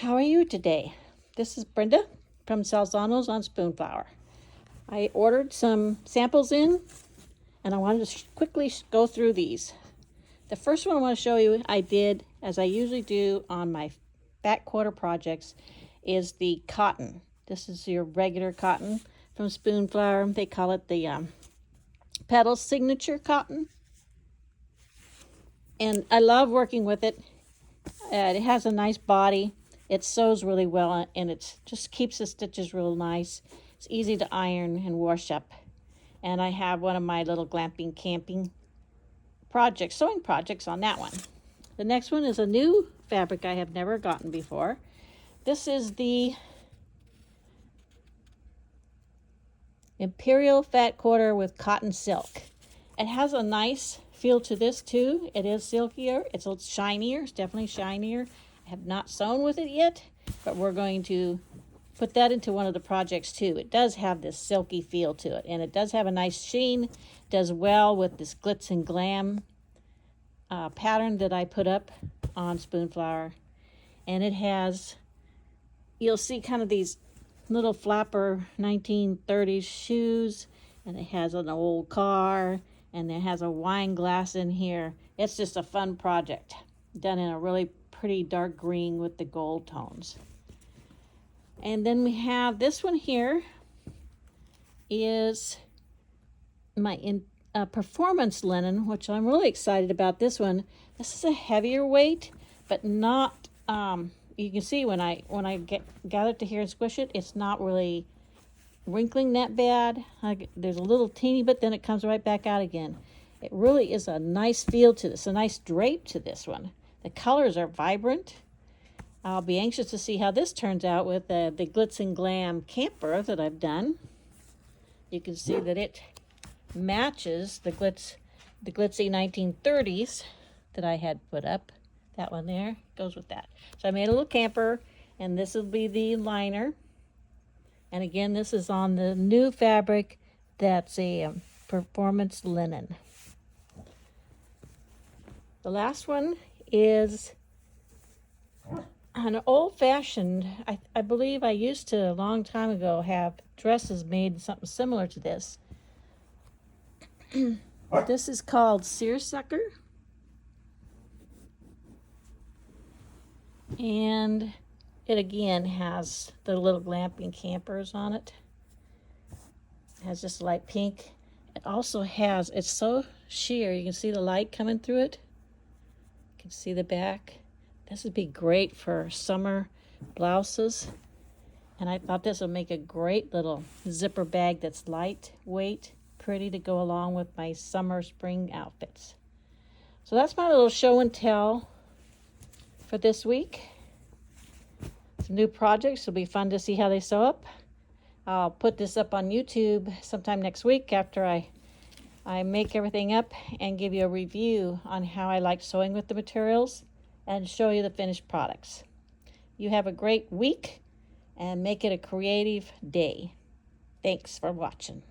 How are you today? This is Brenda from Salzanos on Spoonflower. I ordered some samples in and I wanted to quickly go through these. The first one I want to show you I did, as I usually do on my back quarter projects, is the cotton. This is your regular cotton from Spoonflower. They call it the Petal Signature Cotton. And I love working with it. It has a nice body. It sews really well, and it just keeps the stitches real nice. It's easy to iron and wash up. And I have one of my little glamping camping projects, sewing projects on that one. The next one is a new fabric I have never gotten before. This is the Imperial Fat Quarter with cotton silk. It has a nice feel to this too. It is silkier. It's a little shinier. It's definitely shinier. I have not sewn with it yet, but we're going to put that into one of the projects too. It does have this silky feel to it, and it does have a nice sheen. Does well with this glitz and glam pattern that I put up on Spoonflower. And it has, you'll see kind of these little flapper 1930s shoes, and it has an old car, and it has a wine glass in here. It's just a fun project, done in a really pretty dark green with the gold tones. And then we have this one here is my performance linen, which I'm really excited about. This one, this is a heavier weight, but not you can see when I gather it to here and squish it, it's not really wrinkling that bad. There's a little teeny bit, then it comes right back out again. It really is a nice feel to this, a nice drape to this one. The colors are vibrant. I'll be anxious to see how this turns out with the glitz and glam camper that I've done. You can see that it matches the glitzy 1930s that I had put up. That one there goes with that. So I made a little camper, and this will be the liner. And again, this is on the new fabric that's a performance linen. The last one is an old-fashioned, I believe I used to a long time ago have dresses made something similar to this. This is called seersucker. And it again has the little glamping campers on it. It has just light pink. It also has, it's so sheer, you can see the light coming through it. You can see the back. This would be great for summer blouses. And I thought this would make a great little zipper bag that's lightweight, pretty to go along with my summer, spring outfits. So that's my little show and tell for this week. Some new projects. It'll be fun to see how they sew up. I'll put this up on YouTube sometime next week after I make everything up and give you a review on how I like sewing with the materials and show you the finished products. You have a great week and make it a creative day. Thanks for watching.